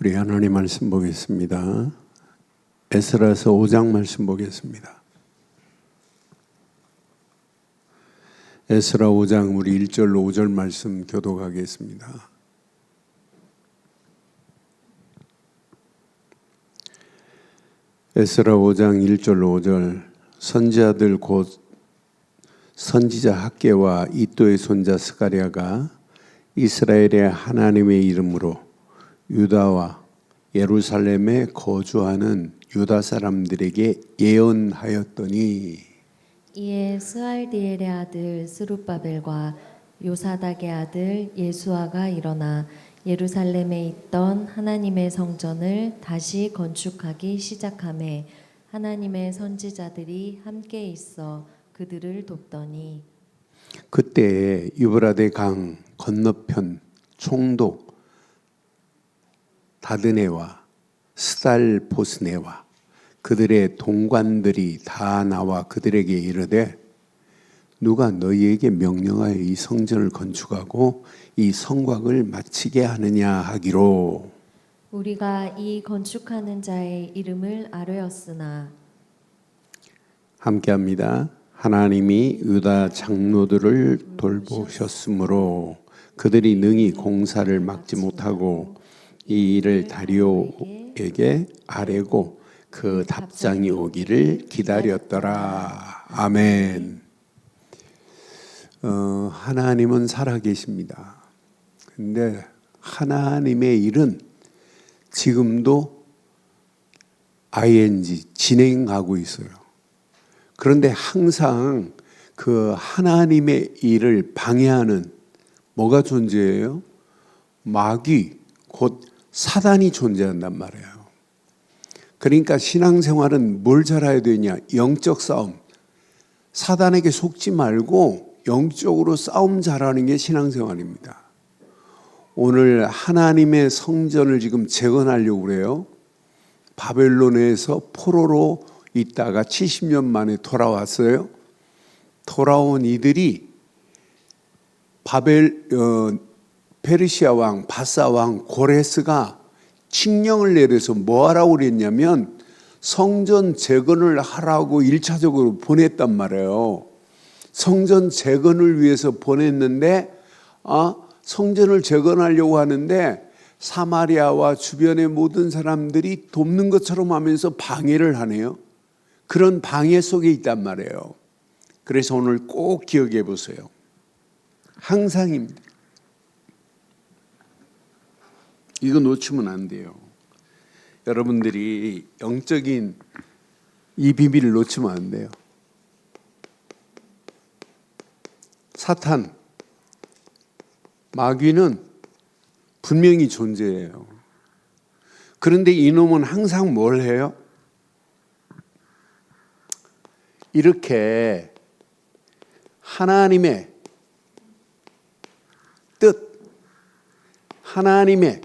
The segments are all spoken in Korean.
우리 하나님 말씀 보겠습니다. 에스라서 5장 말씀 보겠습니다. 에스라 5장 우리 1절로 5절 말씀 교독하겠습니다. 에스라 5장 1절로 5절. 선지자들 곧 선지자 학개와 이도의 손자 스가랴가 이스라엘의 하나님의 이름으로 유다와 예루살렘에 거주하는 유다 사람들에게 예언하였더니 이에 스알디엘의 아들 스룹바벨과 요사닥의 아들 예수아가 일어나 예루살렘에 있던 하나님의 성전을 다시 건축하기 시작하매 하나님의 선지자들이 함께 있어 그들을 돕더니 그때 유브라데 강 건너편 총독 다드네와 스달보스네와 그들의 동관들이 다 나와 그들에게 이르되 누가 너희에게 명령하여 이 성전을 건축하고 이 성곽을 마치게 하느냐 하기로 우리가 이 건축하는 자의 이름을 아뢰었으나 함께합니다. 하나님이 유다 장로들을 돌보셨으므로 그들이 능히 공사를 막지 못하고 이 일을 다리오에게 아뢰고 그 답장이 오기를 기다렸더라. 아멘. 하나님은 살아계십니다. 근데 하나님의 일은 지금도 ing 진행하고 있어요. 그런데 항상 그 하나님의 일을 방해하는 뭐가 존재해요? 마귀, 곧 사단이 존재한단 말이에요. 그러니까 신앙생활은 뭘 잘해야 되냐? 영적 싸움. 사단에게 속지 말고 영적으로 싸움 잘하는 게 신앙생활입니다. 오늘 하나님의 성전을 지금 재건하려고 그래요. 바벨론에서 포로로 있다가 70년 만에 돌아왔어요. 돌아온 이들이 페르시아 왕, 바사 왕 고레스가 칙령을 내려서 뭐 하라고 그랬냐면 성전 재건을 하라고 1차적으로 보냈단 말이에요. 성전 재건을 위해서 보냈는데 성전을 재건하려고 하는데 사마리아와 주변의 모든 사람들이 돕는 것처럼 하면서 방해를 하네요. 그런 방해 속에 있단 말이에요. 그래서 오늘 꼭 기억해 보세요. 항상입니다. 이거 놓치면 안 돼요. 여러분들이 영적인 이 비밀을 놓치면 안 돼요. 사탄, 마귀는 분명히 존재해요. 그런데 이놈은 항상 뭘 해요? 이렇게 하나님의 뜻, 하나님의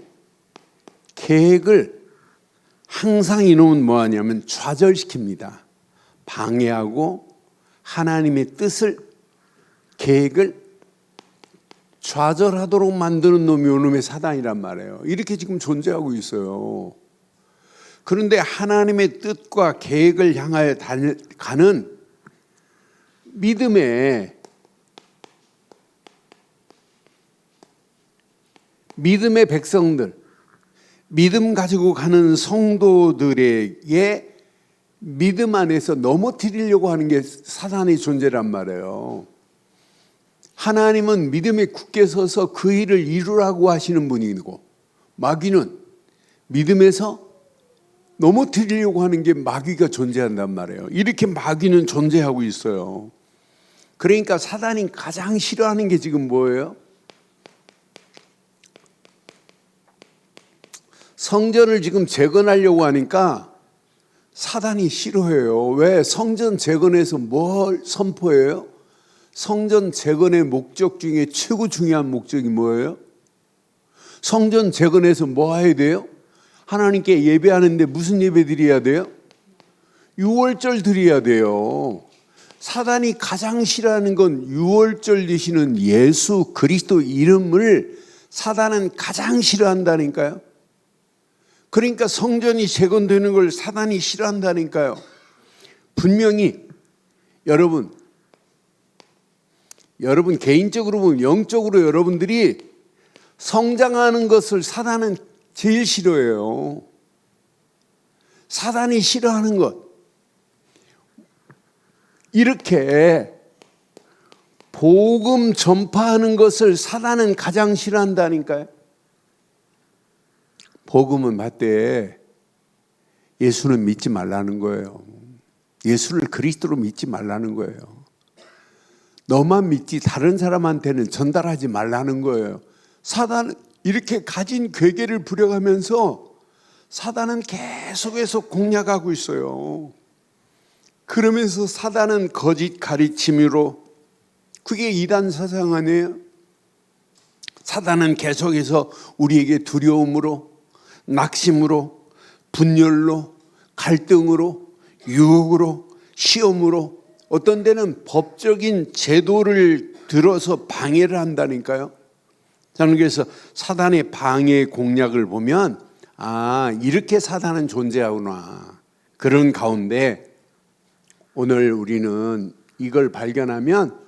계획을 항상 이놈은 뭐하냐면 좌절시킵니다. 방해하고 하나님의 뜻을, 계획을 좌절하도록 만드는 놈이 이놈의 사단이란 말이에요. 이렇게 지금 존재하고 있어요. 그런데 하나님의 뜻과 계획을 향하여 가는 믿음의 백성들, 믿음 가지고 가는 성도들에게 믿음 안에서 넘어뜨리려고 하는 게 사단의 존재란 말이에요. 하나님은 믿음에 굳게 서서 그 일을 이루라고 하시는 분이고 마귀는 믿음에서 넘어뜨리려고 하는 게 마귀가 존재한단 말이에요. 이렇게 마귀는 존재하고 있어요. 그러니까 사단이 가장 싫어하는 게 지금 뭐예요? 성전을 지금 재건하려고 하니까 사단이 싫어해요. 왜? 성전 재건에서 뭘 선포해요? 성전 재건의 목적 중에 최고 중요한 목적이 뭐예요? 성전 재건에서 뭐 해야 돼요? 하나님께 예배하는데 무슨 예배 드려야 돼요? 유월절 드려야 돼요. 사단이 가장 싫어하는 건 유월절 되시는 예수 그리스도 이름을 사단은 가장 싫어한다니까요. 그러니까 성전이 재건되는 걸 사단이 싫어한다니까요. 분명히 여러분 개인적으로 보면 영적으로 여러분들이 성장하는 것을 사단은 제일 싫어해요. 사단이 싫어하는 것. 이렇게 복음 전파하는 것을 사단은 가장 싫어한다니까요. 복음은 맞대. 예수는 믿지 말라는 거예요. 예수를 그리스도로 믿지 말라는 거예요. 너만 믿지 다른 사람한테는 전달하지 말라는 거예요. 사단은 이렇게 가진 괴계를 부려가면서 사단은 계속해서 공략하고 있어요. 그러면서 사단은 거짓 가르침으로, 그게 이단 사상 아니에요? 사단은 계속해서 우리에게 두려움으로, 낙심으로, 분열로, 갈등으로, 유혹으로, 시험으로, 어떤 데는 법적인 제도를 들어서 방해를 한다니까요. 저는 그래서 사단의 방해 공략을 보면 이렇게 사단은 존재하구나. 그런 가운데 오늘 우리는 이걸 발견하면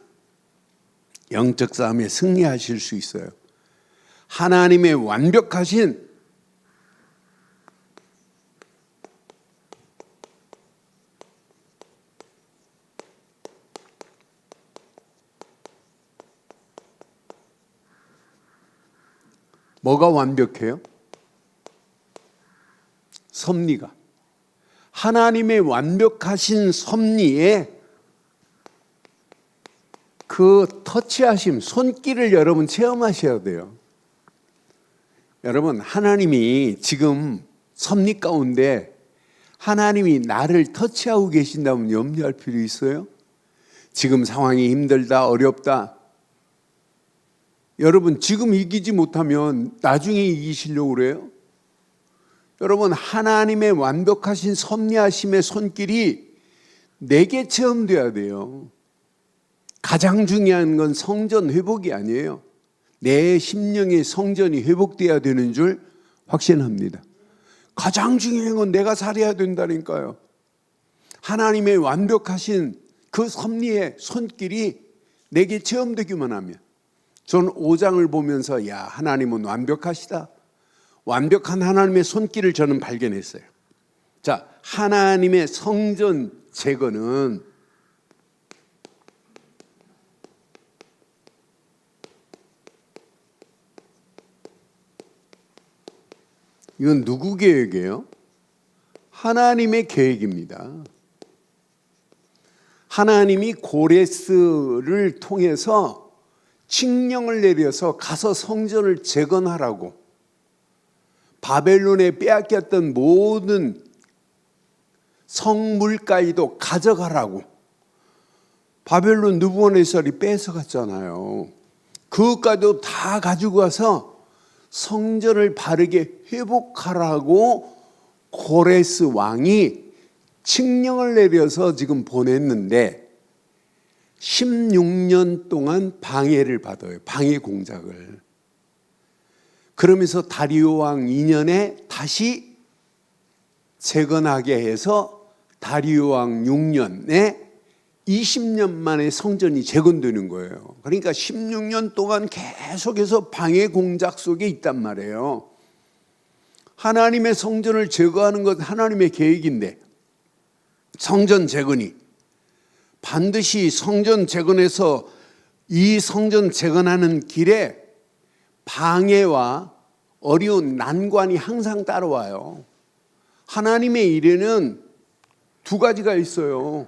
영적 싸움에 승리하실 수 있어요. 하나님의 완벽하신 뭐가 완벽해요? 섭리가. 하나님의 완벽하신 섭리에 그 터치하심, 손길을 여러분 체험하셔야 돼요. 여러분, 하나님이 지금 섭리 가운데 하나님이 나를 터치하고 계신다면 염려할 필요 있어요? 지금 상황이 힘들다, 어렵다. 여러분, 지금 이기지 못하면 나중에 이기시려고 그래요? 여러분, 하나님의 완벽하신 섭리하심의 손길이 내게 체험돼야 돼요. 가장 중요한 건 성전 회복이 아니에요. 내 심령의 성전이 회복돼야 되는 줄 확신합니다. 가장 중요한 건 내가 살아야 된다니까요. 하나님의 완벽하신 그 섭리의 손길이 내게 체험되기만 하면, 저는 5장을 보면서 하나님은 완벽하시다. 완벽한 하나님의 손길을 저는 발견했어요. 자, 하나님의 성전 재건은 이건 누구 계획이에요? 하나님의 계획입니다. 하나님이 고레스를 통해서 칙령을 내려서 가서 성전을 재건하라고, 바벨론에 빼앗겼던 모든 성물까지도 가져가라고 바벨론 느부갓네살이 뺏어갔잖아요. 그것까지도 다 가지고 와서 성전을 바르게 회복하라고 고레스 왕이 칙령을 내려서 지금 보냈는데 16년 동안 방해를 받아요. 방해 공작을. 그러면서 다리오 왕 2년에 다시 재건하게 해서 다리오 왕 6년에 20년 만에 성전이 재건되는 거예요. 그러니까 16년 동안 계속해서 방해 공작 속에 있단 말이에요. 하나님의 성전을 제거하는 것 하나님의 계획인데, 성전 재건이 반드시 성전 재건해서 이 성전 재건하는 길에 방해와 어려운 난관이 항상 따라와요. 하나님의 일에는 두 가지가 있어요.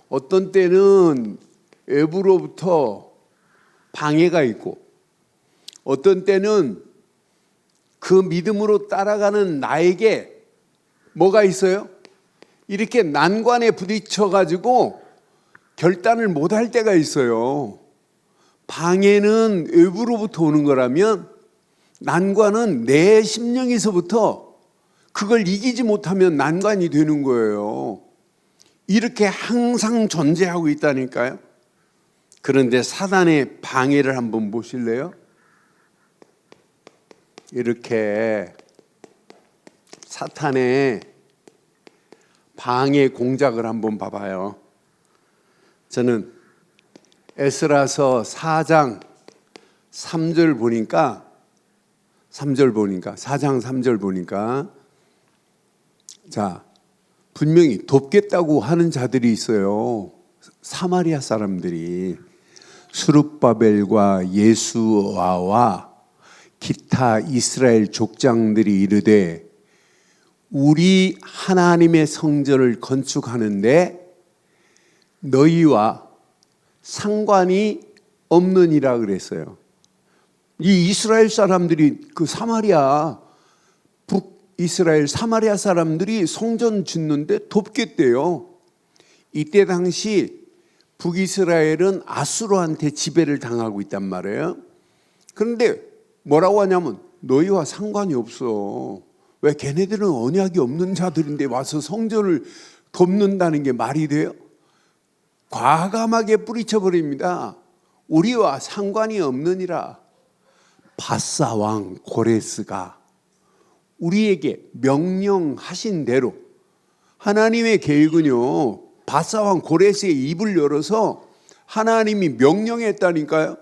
어떤 때는 외부로부터 방해가 있고, 어떤 때는 그 믿음으로 따라가는 나에게 뭐가 있어요? 이렇게 난관에 부딪혀가지고 결단을 못할 때가 있어요. 방해는 외부로부터 오는 거라면 난관은 내 심령에서부터 그걸 이기지 못하면 난관이 되는 거예요. 이렇게 항상 존재하고 있다니까요. 그런데 사단의 방해를 한번 보실래요? 이렇게 사탄의 방해 공작을 한번 봐봐요. 저는 에스라서 4장 3절 보니까 4장 3절 보니까 자, 분명히 돕겠다고 하는 자들이 있어요. 사마리아 사람들이 스룹바벨과 예수아와 기타 이스라엘 족장들이 이르되 우리 하나님의 성전을 건축하는데 너희와 상관이 없느니라 그랬어요. 이 이스라엘 사람들이 그 사마리아 북이스라엘 사마리아 사람들이 성전 짓는데 돕겠대요. 이때 당시 북이스라엘은 아수르한테 지배를 당하고 있단 말이에요. 그런데 뭐라고 하냐면 너희와 상관이 없어. 왜 걔네들은 언약이 없는 자들인데 와서 성전을 돕는다는 게 말이 돼요? 과감하게 뿌리쳐 버립니다. 우리와 상관이 없느니라. 바사 왕 고레스가 우리에게 명령하신 대로 하나님의 계획은요, 바사 왕 고레스의 입을 열어서 하나님이 명령했다니까요.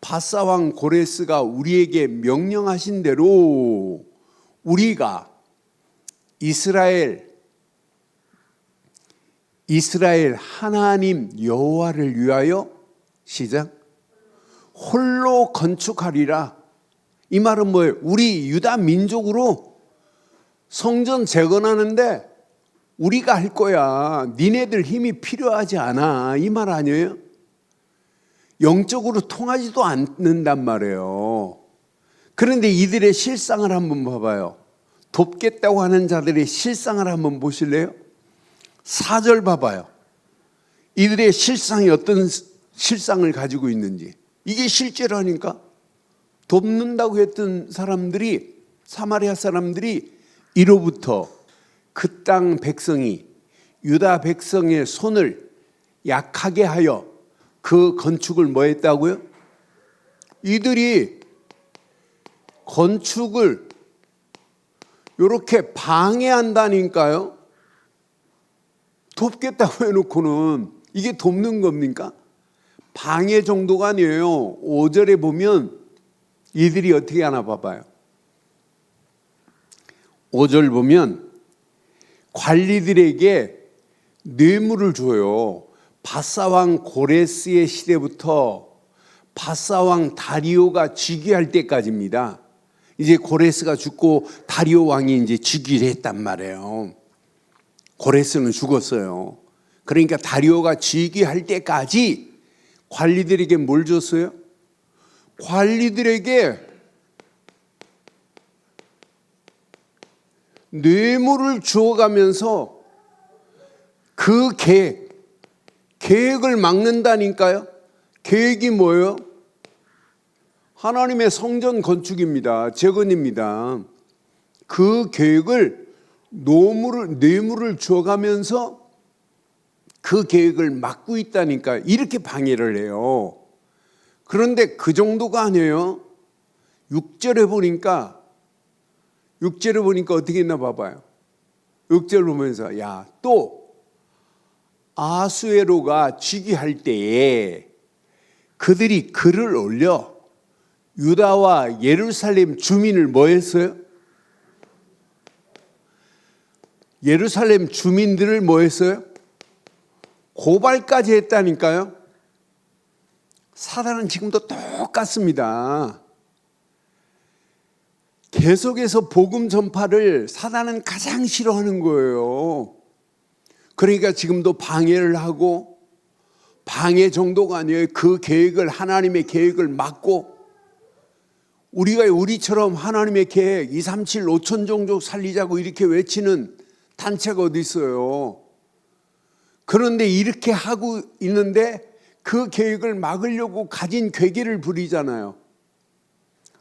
바사 왕 고레스가 우리에게 명령하신 대로 우리가 이스라엘 하나님 여호와를 위하여 시작 홀로 건축하리라. 이 말은 뭐예요? 우리 유다 민족으로 성전 재건하는데 우리가 할 거야. 니네들 힘이 필요하지 않아. 이 말 아니에요? 영적으로 통하지도 않는단 말이에요. 그런데 이들의 실상을 한번 봐봐요. 돕겠다고 하는 자들의 실상을 한번 보실래요? 4절 봐봐요. 이들의 실상이 어떤 실상을 가지고 있는지. 이게 실제라니까. 돕는다고 했던 사람들이, 사마리아 사람들이 이로부터 그 땅 백성이 유다 백성의 손을 약하게 하여 그 건축을 뭐 했다고요? 이들이 건축을 이렇게 방해한다니까요. 돕겠다고 해놓고는 이게 돕는 겁니까? 방해 정도가 아니에요. 5절에 보면 이들이 어떻게 하나 봐봐요. 5절 보면 관리들에게 뇌물을 줘요. 바사왕 고레스의 시대부터 바사왕 다리오가 즉위할 때까지입니다. 이제 고레스가 죽고 다리오 왕이 이제 즉위를 했단 말이에요. 고레스는 죽었어요. 그러니까 다리오가 즉위할 때까지 관리들에게 뭘 줬어요? 관리들에게 뇌물을 주어가면서 그 계획을 막는다니까요. 계획이 뭐예요? 하나님의 성전 건축입니다. 재건입니다. 그 계획을 뇌물을 주어가면서 그 계획을 막고 있다니까. 이렇게 방해를 해요. 그런데 그 정도가 아니에요. 6절에 보니까 어떻게 했나 봐봐요. 6절 보면서 또 아수에로가 즉위할 때에 그들이 글을 올려 유다와 예루살렘 주민을 뭐 했어요? 예루살렘 주민들을 뭐 했어요? 고발까지 했다니까요. 사단은 지금도 똑같습니다. 계속해서 복음 전파를 사단은 가장 싫어하는 거예요. 그러니까 지금도 방해를 하고, 방해 정도가 아니에요. 그 계획을, 하나님의 계획을 막고, 우리처럼 하나님의 계획 237 5천 종족 살리자고 이렇게 외치는 단체가 어디 있어요. 그런데 이렇게 하고 있는데 그 계획을 막으려고 가진 괴계를 부리잖아요.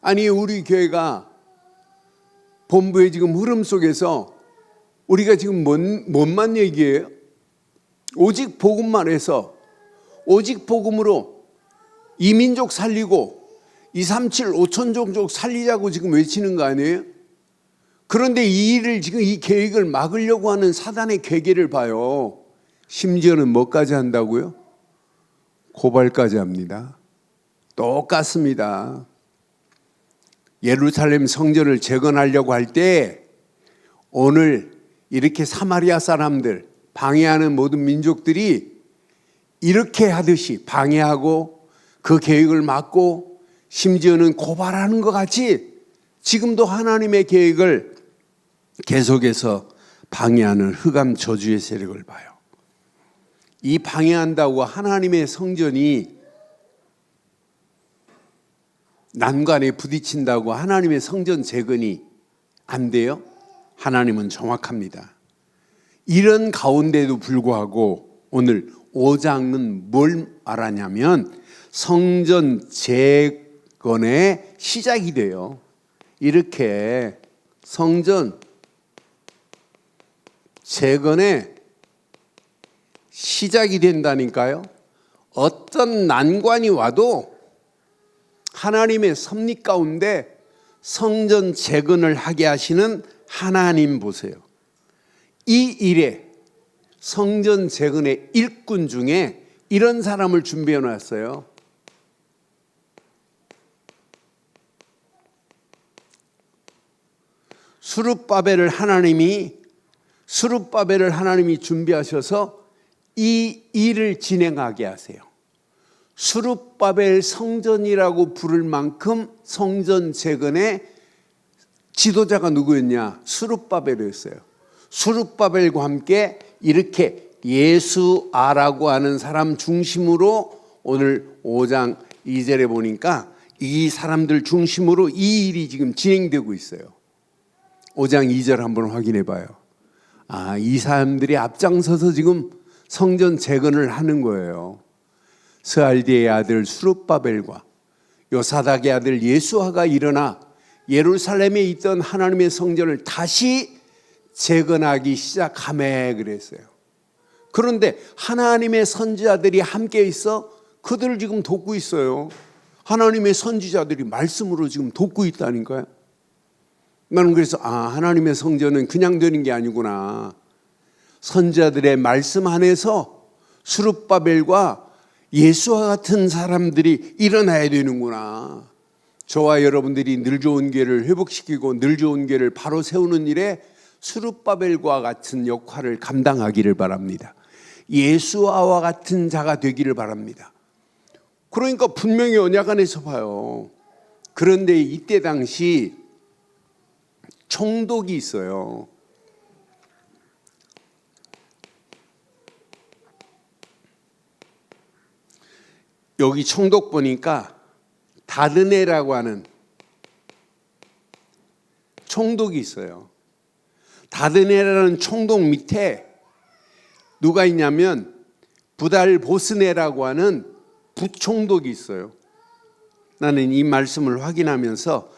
아니, 우리 교회가 본부의 지금 흐름 속에서 우리가 지금 뭔만 얘기해요? 오직 복음만 해서, 오직 복음으로 이민족 살리고 237 5천 종족 살리자고 지금 외치는 거 아니에요? 그런데 이 일을 지금 이 계획을 막으려고 하는 사단의 계계를 봐요. 심지어는 뭐까지 한다고요? 고발까지 합니다. 똑같습니다. 예루살렘 성전을 재건하려고 할 때 오늘 이렇게 사마리아 사람들, 방해하는 모든 민족들이 이렇게 하듯이 방해하고 그 계획을 막고 심지어는 고발하는 것 같이 지금도 하나님의 계획을 계속해서 방해하는 흑암 저주의 세력을 봐요. 이 방해한다고 하나님의 성전이 난관에 부딪힌다고 하나님의 성전 재건이 안 돼요? 하나님은 정확합니다. 이런 가운데도 불구하고 오늘 5장은 뭘 말하냐면 성전 재건의 시작이 돼요. 이렇게 성전 재건의 시작이 된다니까요. 어떤 난관이 와도 하나님의 섭리 가운데 성전 재건을 하게 하시는 하나님 보세요. 이 일에 성전 재건의 일꾼 중에 이런 사람을 준비해 놨어요. 스룹바벨을 하나님이 준비하셔서 이 일을 진행하게 하세요. 스룹바벨 성전이라고 부를 만큼 성전 재건의 지도자가 누구였냐? 스룹바벨이었어요. 스룹바벨과 함께 이렇게 예수아라고 하는 사람 중심으로 오늘 5장 2절에 보니까 이 사람들 중심으로 이 일이 지금 진행되고 있어요. 5장 2절 한번 확인해 봐요. 이 사람들이 앞장서서 지금 성전 재건을 하는 거예요. 스알디의 아들 스룹바벨과 요사닥의 아들 예수아가 일어나 예루살렘에 있던 하나님의 성전을 다시 재건하기 시작하매 그랬어요. 그런데 하나님의 선지자들이 함께 있어 그들을 지금 돕고 있어요. 하나님의 선지자들이 말씀으로 지금 돕고 있다니까요. 나는 그래서 하나님의 성전은 그냥 되는 게 아니구나. 선지자들의 말씀 안에서 스룹바벨과 예수와 같은 사람들이 일어나야 되는구나. 저와 여러분들이 늘 좋은 교회를 회복시키고 늘 좋은 교회를 바로 세우는 일에 스룹바벨과 같은 역할을 감당하기를 바랍니다. 예수아와 같은 자가 되기를 바랍니다. 그러니까 분명히 언약 안에서 봐요. 그런데 이때 당시 총독이 있어요. 여기 총독 보니까 다드네라고 하는 총독이 있어요. 다드네라는 총독 밑에 누가 있냐면 부달보스네라고 하는 부총독이 있어요. 나는 이 말씀을 확인하면서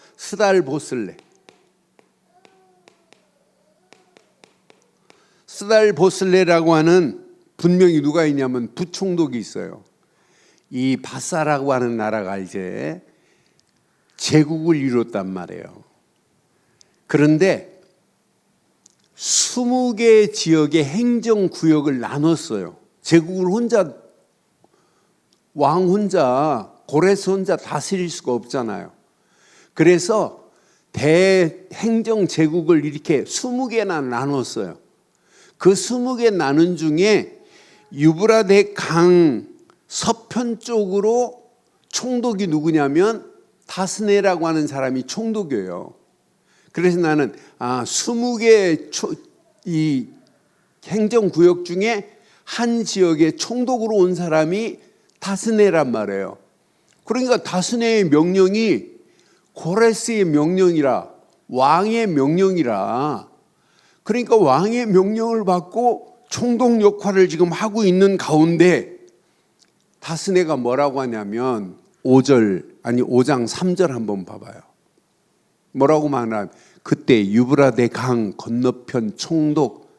스달보슬레라고 하는 분명히 누가 있냐면 부총독이 있어요. 이 바사라고 하는 나라가 이제 제국을 이뤘단 말이에요. 그런데 20개 지역의 행정구역을 나눴어요. 제국을 왕 혼자, 고레스 혼자 다스릴 수가 없잖아요. 그래서 대행정제국을 이렇게 20개나 나눴어요. 그 20개 나눈 중에 유브라데 강 서편 쪽으로 총독이 누구냐면 다스네라고 하는 사람이 총독이에요. 그래서 나는 20개 이 행정구역 중에 한 지역의 총독으로 온 사람이 다스네란 말이에요. 그러니까 다스네의 명령이 고레스의 명령이라, 왕의 명령이라, 그러니까 왕의 명령을 받고 총독 역할을 지금 하고 있는 가운데 다스네가 뭐라고 하냐면 5장 3절 한번 봐봐요. 뭐라고 말하냐면 그때 유브라데 강 건너편 총독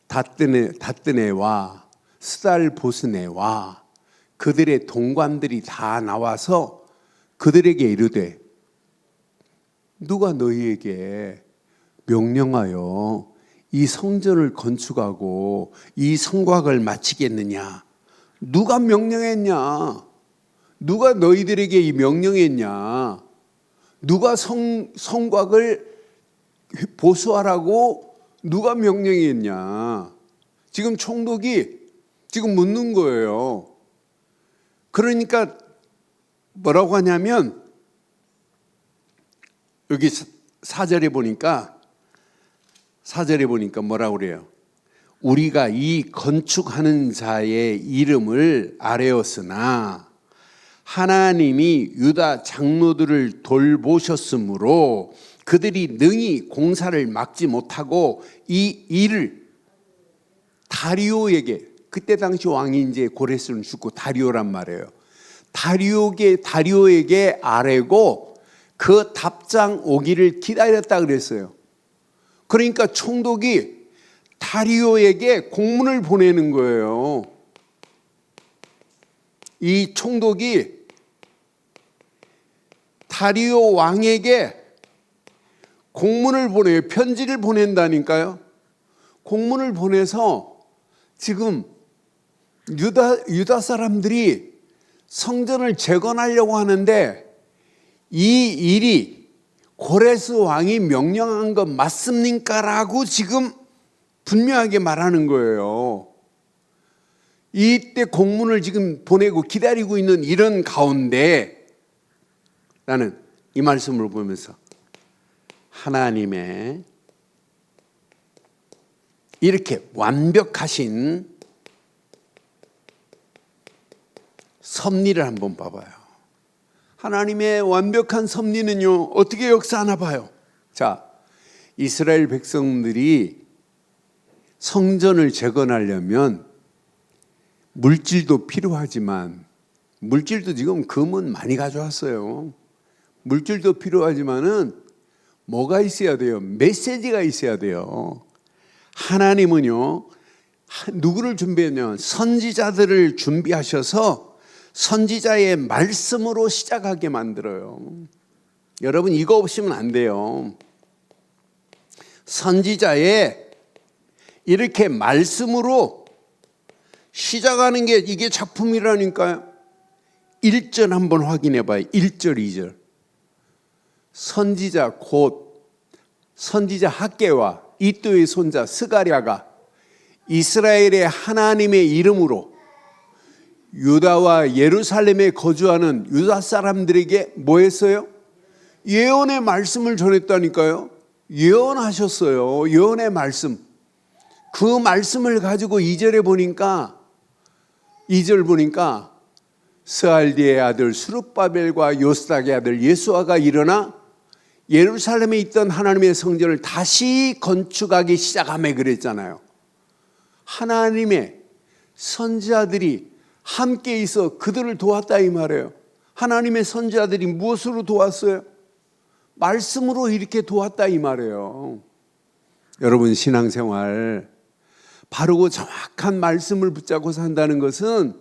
다뜨네와 스달보스네와 그들의 동관들이 다 나와서 그들에게 이르되 누가 너희에게 명령하여 이 성전을 건축하고 이 성곽을 마치겠느냐? 누가 명령했냐? 누가 너희들에게 이 명령했냐? 누가 성곽을 보수하라고 누가 명령했냐? 지금 총독이 지금 묻는 거예요. 그러니까 뭐라고 하냐면 여기 4절에 보니까 뭐라고 그래요? 우리가 이 건축하는 자의 이름을 아뢰었으나 하나님이 유다 장로들을 돌보셨으므로 그들이 능히 공사를 막지 못하고 이 일을 다리오에게, 그때 당시 왕이 이제 고레스는 죽고 다리오란 말이에요. 다리오에게 아뢰고 그 답장 오기를 기다렸다 그랬어요. 그러니까 총독이 다리오에게 공문을 보내는 거예요. 이 총독이 다리오 왕에게 공문을 보내요. 편지를 보낸다니까요. 공문을 보내서 지금 유다 사람들이 성전을 재건하려고 하는데 이 일이 고레스 왕이 명령한 것 맞습니까? 라고 지금 분명하게 말하는 거예요. 이때 공문을 지금 보내고 기다리고 있는 이런 가운데 나는 이 말씀을 보면서 하나님의 이렇게 완벽하신 섭리를 한번 봐봐요. 하나님의 완벽한 섭리는요, 어떻게 역사하나 봐요. 자, 이스라엘 백성들이 성전을 재건하려면 물질도 필요하지만, 물질도 지금 금은 많이 가져왔어요. 물질도 필요하지만은 뭐가 있어야 돼요? 메시지가 있어야 돼요. 하나님은요, 누구를 준비했냐면 선지자들을 준비하셔서 선지자의 말씀으로 시작하게 만들어요. 여러분 이거 없으면 안 돼요. 선지자의 이렇게 말씀으로 시작하는 게 이게 작품이라니까요. 1절 한번 확인해 봐요. 1절, 2절. 선지자 곧 선지자 학개와 이또의 손자 스가랴가 이스라엘의 하나님의 이름으로 유다와 예루살렘에 거주하는 유다 사람들에게 뭐 했어요? 예언의 말씀을 전했다니까요. 예언하셨어요. 예언의 말씀. 그 말씀을 가지고 2절 보니까 스알디의 아들 스룹바벨과 요스닥의 아들 예수아가 일어나 예루살렘에 있던 하나님의 성전을 다시 건축하기 시작하며 그랬잖아요. 하나님의 선지자들이 함께 있어 그들을 도왔다 이 말이에요. 하나님의 선지자들이 무엇으로 도왔어요? 말씀으로 이렇게 도왔다 이 말이에요. 여러분 신앙생활 바르고 정확한 말씀을 붙잡고 산다는 것은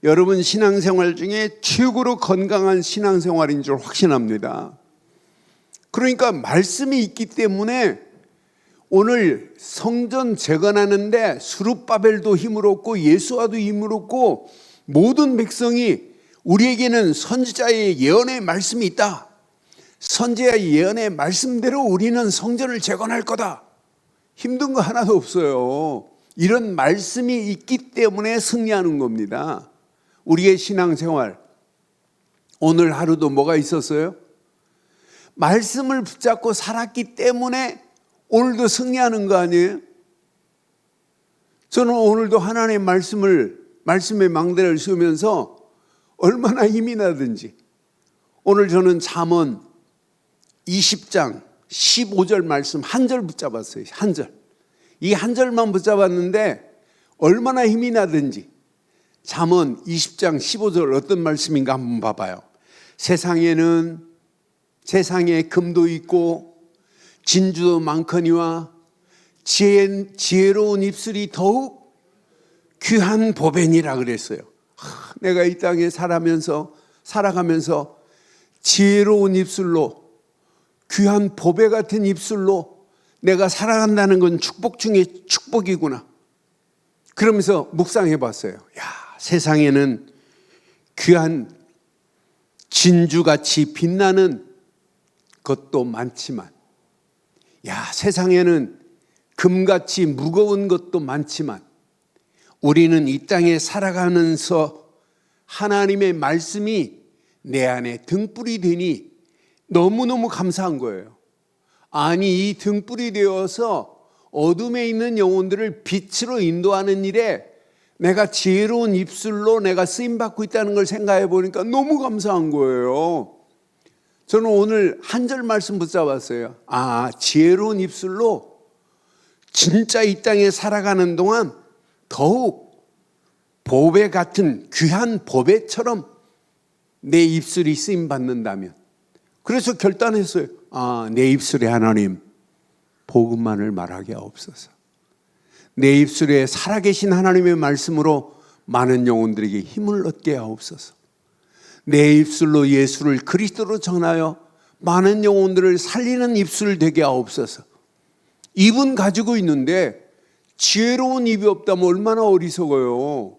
여러분 신앙생활 중에 최고로 건강한 신앙생활인 줄 확신합니다. 그러니까 말씀이 있기 때문에 오늘 성전 재건하는데 스룹바벨도 힘을 얻고 예수아도 힘을 얻고 모든 백성이 우리에게는 선지자의 예언의 말씀이 있다. 선지자의 예언의 말씀대로 우리는 성전을 재건할 거다. 힘든 거 하나도 없어요. 이런 말씀이 있기 때문에 승리하는 겁니다. 우리의 신앙생활 오늘 하루도 뭐가 있었어요? 말씀을 붙잡고 살았기 때문에 오늘도 승리하는 거 아니에요? 저는 오늘도 하나님의 말씀의 망대를 씌우면서 얼마나 힘이 나든지 오늘 저는 잠언 20장 15절 말씀 한 절 붙잡았어요. 한 절. 이 한 절만 붙잡았는데 얼마나 힘이 나든지 잠언 20장 15절 어떤 말씀인가 한번 봐봐요. 세상에 금도 있고 진주도 많거니와 지혜로운 입술이 더욱 귀한 보배니라 그랬어요. 내가 이 땅에 살아가면서 지혜로운 입술로 귀한 보배 같은 입술로 내가 살아간다는 건 축복 중에 축복이구나. 그러면서 묵상해 봤어요. 야, 세상에는 귀한 진주같이 빛나는 것도 많지만, 야, 세상에는 금같이 무거운 것도 많지만, 우리는 이 땅에 살아가면서 하나님의 말씀이 내 안에 등불이 되니 너무너무 감사한 거예요. 아니, 이 등불이 되어서 어둠에 있는 영혼들을 빛으로 인도하는 일에 내가 지혜로운 입술로 내가 쓰임받고 있다는 걸 생각해 보니까 너무 감사한 거예요. 저는 오늘 한 절 말씀 붙잡았어요. 아, 지혜로운 입술로 진짜 이 땅에 살아가는 동안 더욱 보배 같은 귀한 보배처럼 내 입술이 쓰임받는다면, 그래서 결단했어요. 아, 내 입술에 하나님 복음만을 말하게 하옵소서. 내 입술에 살아계신 하나님의 말씀으로 많은 영혼들에게 힘을 얻게 하옵소서. 내 입술로 예수를 그리스도로 전하여 많은 영혼들을 살리는 입술 되게 하옵소서. 입은 가지고 있는데 지혜로운 입이 없다면 얼마나 어리석어요.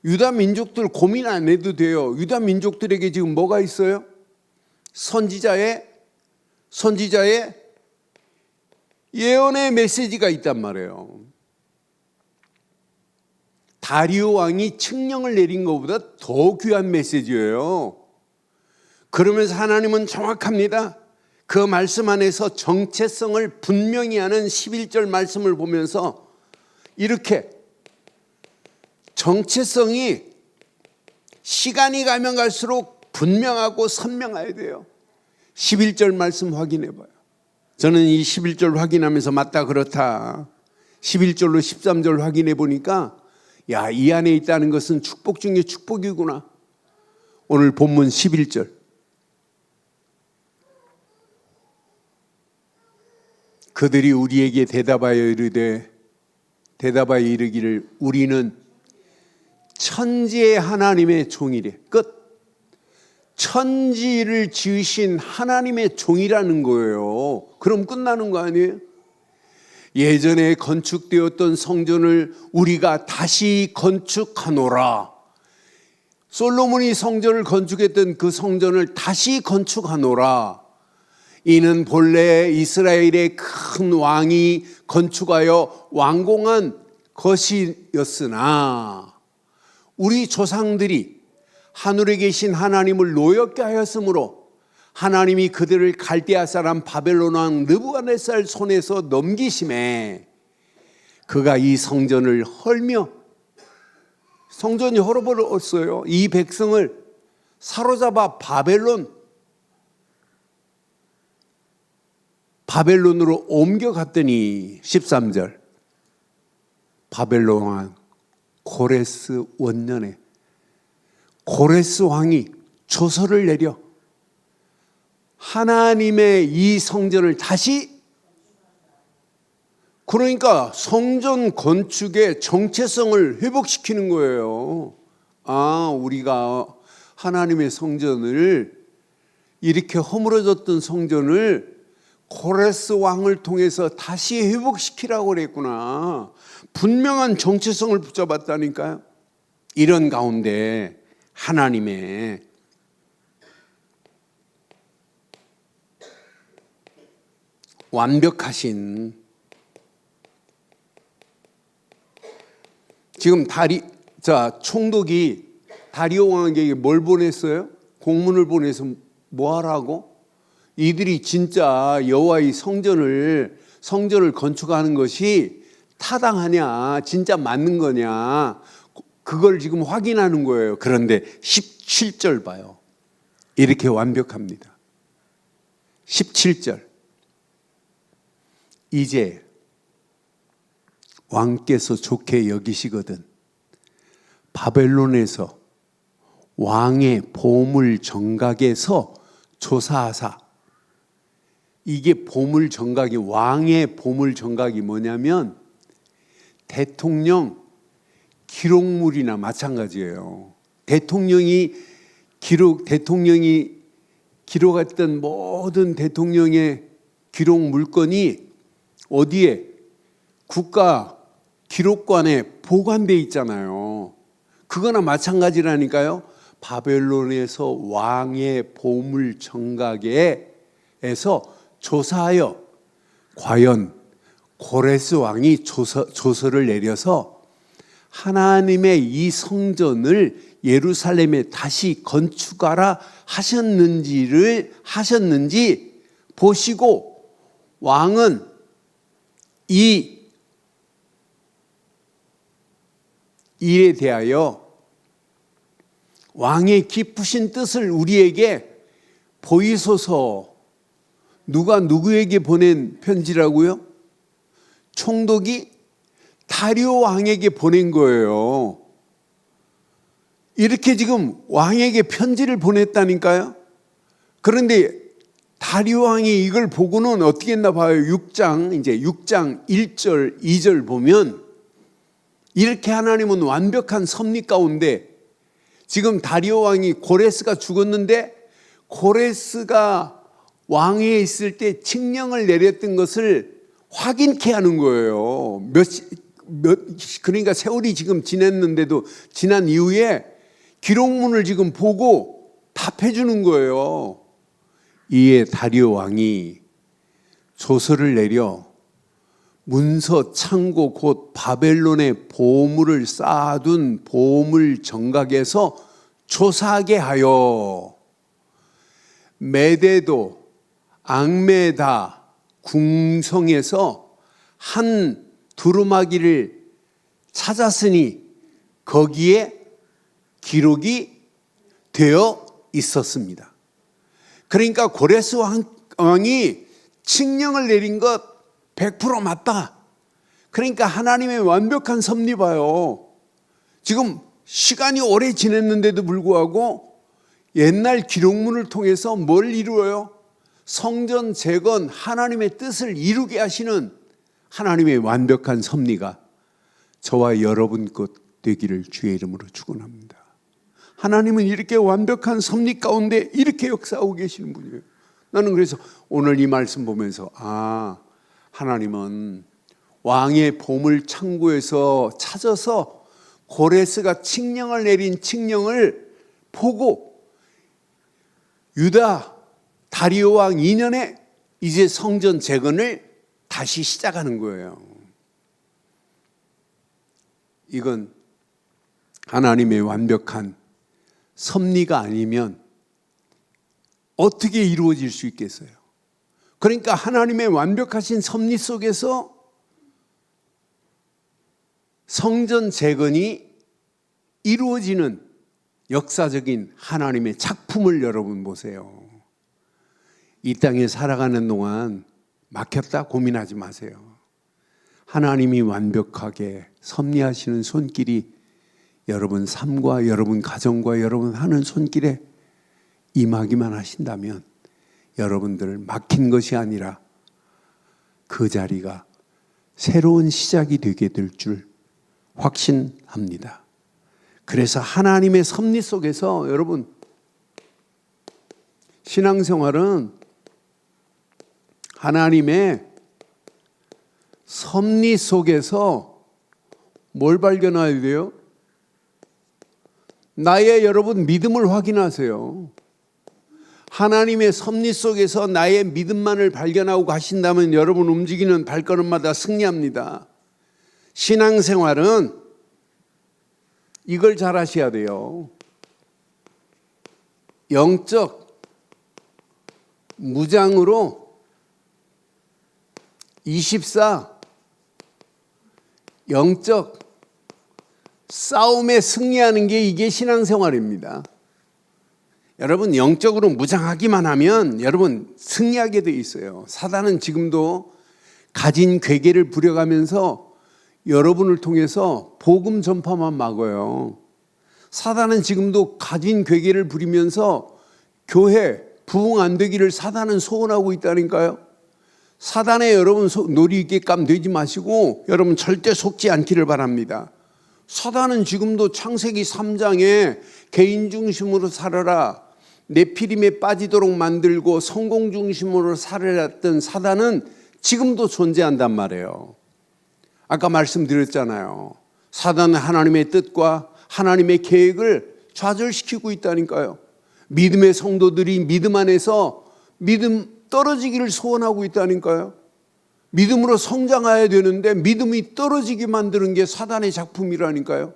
유다 민족들 고민 안 해도 돼요. 유다 민족들에게 지금 뭐가 있어요? 선지자의 예언의 메시지가 있단 말이에요. 다리오 왕이 칙령을 내린 것보다 더 귀한 메시지예요. 그러면서 하나님은 정확합니다. 그 말씀 안에서 정체성을 분명히 하는 11절 말씀을 보면서 이렇게 정체성이 시간이 가면 갈수록 분명하고 선명해야 돼요. 11절 말씀 확인해 봐요. 저는 이 11절 확인하면서 맞다 그렇다 11절로 13절 확인해 보니까 야, 이 안에 있다는 것은 축복 중에 축복이구나. 오늘 본문 11절. 그들이 우리에게 대답하여 이르기를 우리는 천지의 하나님의 종이래. 끝. 천지를 지으신 하나님의 종이라는 거예요. 그럼 끝나는 거 아니에요? 예전에 건축되었던 성전을 우리가 다시 건축하노라. 솔로몬이 성전을 건축했던 그 성전을 다시 건축하노라. 이는 본래 이스라엘의 큰 왕이 건축하여 완공한 것이었으나 우리 조상들이 하늘에 계신 하나님을 노엽게 하였으므로 하나님이 그들을 갈대아 사람 바벨론 왕 느부갓네살 손에서 넘기심에 그가 이 성전을 헐며, 성전이 헐어버렸어요. 이 백성을 사로잡아 바벨론으로 옮겨갔더니 13절 바벨론 왕 고레스 원년에 고레스 왕이 조서를 내려 하나님의 이 성전을 다시, 그러니까 성전 건축의 정체성을 회복시키는 거예요. 아, 우리가 하나님의 성전을, 이렇게 허물어졌던 성전을 고레스 왕을 통해서 다시 회복시키라고 그랬구나. 분명한 정체성을 붙잡았다니까요. 이런 가운데 하나님의 완벽하신, 지금 총독이 다리오 왕에게 뭘 보냈어요? 공문을 보내서 뭐 하라고? 이들이 진짜 여호와의 성전을 건축하는 것이 타당하냐, 진짜 맞는 거냐, 그걸 지금 확인하는 거예요. 그런데 17절 봐요. 이렇게 완벽합니다. 17절. 이제 왕께서 좋게 여기시거든 바벨론에서 왕의 보물 정각에서 조사하사. 이게 보물 정각이, 왕의 보물 정각이 뭐냐면 대통령 기록물이나 마찬가지예요. 대통령이 기록했던 모든 대통령의 기록 물건이 어디에? 국가 기록관에 보관돼 있잖아요. 그거나 마찬가지라니까요. 바벨론에서 왕의 보물 정각에서 조사하여 과연 고레스 왕이 조서를 내려서 하나님의 이 성전을 예루살렘에 다시 건축하라 하셨는지 보시고 왕은 이 일에 대하여 왕의 깊으신 뜻을 우리에게 보이소서. 누가 누구에게 보낸 편지라고요? 총독이 다리오 왕에게 보낸 거예요. 이렇게 지금 왕에게 편지를 보냈다니까요. 그런데 다리오 왕이 이걸 보고는 어떻게 했나 봐요. 6장 1절 2절 보면 이렇게 하나님은 완벽한 섭리 가운데 지금 다리오 왕이 고레스가 죽었는데 고레스가 왕위에 있을 때 칙령을 내렸던 것을 확인케 하는 거예요. 그러니까 세월이 지금 지났는데도 지난 이후에 기록문을 지금 보고 답해 주는 거예요. 이에 다리오 왕이 조서를 내려 문서 창고 곧 바벨론의 보물을 쌓아둔 보물 정각에서 조사하게 하여 메데도 앙메다 궁성에서 한 두루마기를 찾았으니 거기에 기록이 되어 있었습니다. 그러니까 고레스 왕이 칙령을 내린 것 100% 맞다. 그러니까 하나님의 완벽한 섭리 봐요. 지금 시간이 오래 지났는데도 불구하고 옛날 기록문을 통해서 뭘 이루어요? 성전 재건 하나님의 뜻을 이루게 하시는 하나님의 완벽한 섭리가 저와 여러분 것 되기를 주의 이름으로 축원합니다. 하나님은 이렇게 완벽한 섭리 가운데 이렇게 역사하고 계시는 분이에요. 나는 그래서 오늘 이 말씀 보면서 하나님은 왕의 보물 창고에서 찾아서 고레스가 칙령을 내린 칙령을 보고 유다 다리오 왕 2년에 이제 성전 재건을 다시 시작하는 거예요. 이건 하나님의 완벽한 섭리가 아니면 어떻게 이루어질 수 있겠어요? 그러니까 하나님의 완벽하신 섭리 속에서 성전 재건이 이루어지는 역사적인 하나님의 작품을 여러분 보세요. 이 땅에 살아가는 동안 막혔다 고민하지 마세요. 하나님이 완벽하게 섭리하시는 손길이 여러분 삶과 여러분 가정과 여러분 하는 손길에 임하기만 하신다면 여러분들 막힌 것이 아니라 그 자리가 새로운 시작이 되게 될 줄 확신합니다. 그래서 하나님의 섭리 속에서 여러분 신앙생활은 하나님의 섭리 속에서 뭘 발견해야 돼요? 나의 여러분 믿음을 확인하세요. 하나님의 섭리 속에서 나의 믿음만을 발견하고 가신다면 여러분 움직이는 발걸음마다 승리합니다. 신앙생활은 이걸 잘 하셔야 돼요. 영적 무장으로 24 영적 싸움에 승리하는 게 이게 신앙생활입니다. 여러분 영적으로 무장하기만 하면 여러분 승리하게 돼 있어요. 사단은 지금도 가진 괴계를 부려가면서 여러분을 통해서 복음 전파만 막아요. 사단은 지금도 가진 괴계를 부리면서 교회 부흥 안 되기를 사단은 소원하고 있다니까요. 사단에 여러분 놀이개감 되지 마시고 여러분 절대 속지 않기를 바랍니다. 사단은 지금도 창세기 3장에 개인 중심으로 살아라, 네피림에 빠지도록 만들고 성공 중심으로 살아왔던 사단은 지금도 존재한단 말이에요. 아까 말씀드렸잖아요. 사단은 하나님의 뜻과 하나님의 계획을 좌절시키고 있다니까요. 믿음의 성도들이 믿음 안에서 믿음 떨어지기를 소원하고 있다니까요. 믿음으로 성장해야 되는데 믿음이 떨어지게 만드는 게 사단의 작품이라니까요.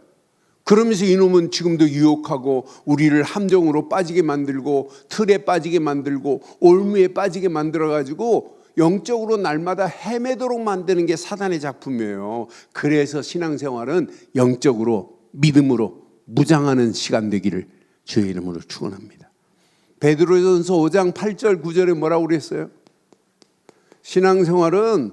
그러면서 이놈은 지금도 유혹하고 우리를 함정으로 빠지게 만들고 틀에 빠지게 만들고 올무에 빠지게 만들어가지고 영적으로 날마다 헤매도록 만드는 게 사단의 작품이에요. 그래서 신앙생활은 영적으로 믿음으로 무장하는 시간 되기를 주의 이름으로 축원합니다. 베드로전서 5장 8절 9절에 뭐라고 그랬어요? 신앙생활은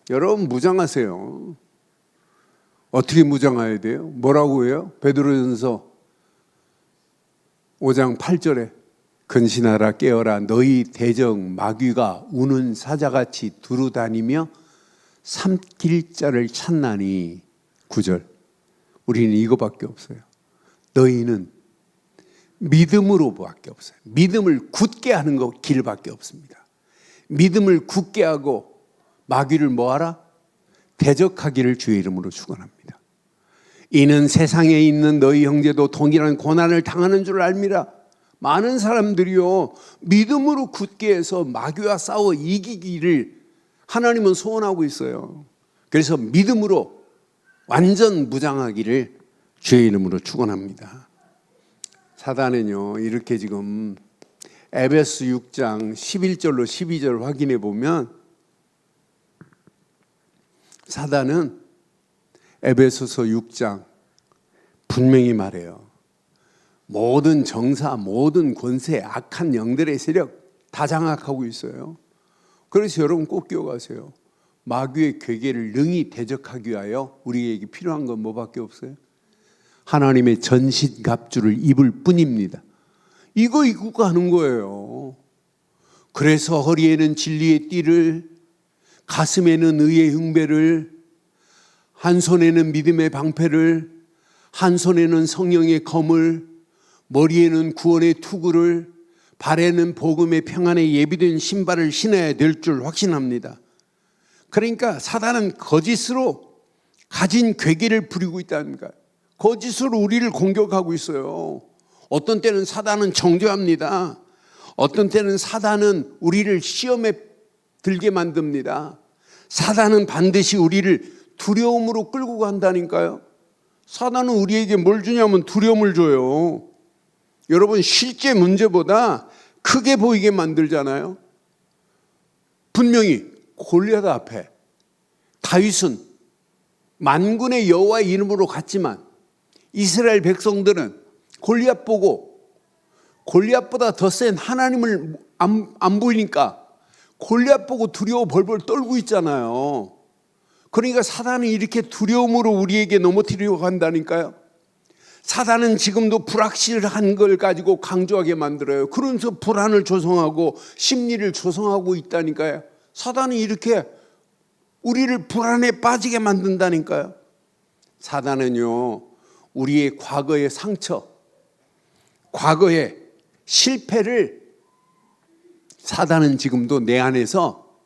여러분 무장하세요. 어떻게 무장해야 돼요? 뭐라고 해요? 베드로전서 5장 8절에 근신하라 깨어라 너희 대적 마귀가 우는 사자같이 두루다니며 삼킬 자를 찾나니 9절 우리는 이거밖에 없어요. 너희는 믿음으로밖에 없어요. 믿음을 굳게 하는 것 길밖에 없습니다. 믿음을 굳게 하고 마귀를 뭐하라? 대적하기를 주의 이름으로 축원합니다. 이는 세상에 있는 너희 형제도 동일한 고난을 당하는 줄 알미라. 많은 사람들이요 믿음으로 굳게 해서 마귀와 싸워 이기기를 하나님은 소원하고 있어요. 그래서 믿음으로 완전 무장하기를 주의 이름으로 축원합니다. 사단은요 이렇게 지금 에베소 6장 11절로 12절 확인해 보면 사단은 에베소서 6장 분명히 말해요. 모든 정사, 모든 권세, 악한 영들의 세력 다 장악하고 있어요. 그래서 여러분 꼭 기억하세요. 마귀의 괴계를 능히 대적하기 위하여 우리에게 필요한 건 뭐밖에 없어요? 하나님의 전신갑주를 입을 뿐입니다. 이거 입고 가는 거예요. 그래서 허리에는 진리의 띠를, 가슴에는 의의 흉배를, 한 손에는 믿음의 방패를, 한 손에는 성령의 검을, 머리에는 구원의 투구를, 발에는 복음의 평안에 예비된 신발을 신어야 될 줄 확신합니다. 그러니까 사단은 거짓으로 가진 괴계를 부리고 있다는 거예요. 거짓으로 우리를 공격하고 있어요. 어떤 때는 사단은 정죄합니다. 어떤 때는 사단은 우리를 시험에 들게 만듭니다. 사단은 반드시 우리를 두려움으로 끌고 간다니까요. 사단은 우리에게 뭘 주냐면 두려움을 줘요. 여러분 실제 문제보다 크게 보이게 만들잖아요. 분명히 골리앗 앞에 다윗은 만군의 여호와의 이름으로 갔지만 이스라엘 백성들은 골리앗 보고 골리앗보다 더 센 하나님을 안 보이니까 골리앗 보고 두려워 벌벌 떨고 있잖아요. 그러니까 사단이 이렇게 두려움으로 우리에게 넘어뜨리려고 한다니까요. 사단은 지금도 불확실한 걸 가지고 강조하게 만들어요. 그러면서 불안을 조성하고 심리를 조성하고 있다니까요. 사단이 이렇게 우리를 불안에 빠지게 만든다니까요. 사단은요 우리의 과거의 상처, 과거의 실패를 사단은 지금도 내 안에서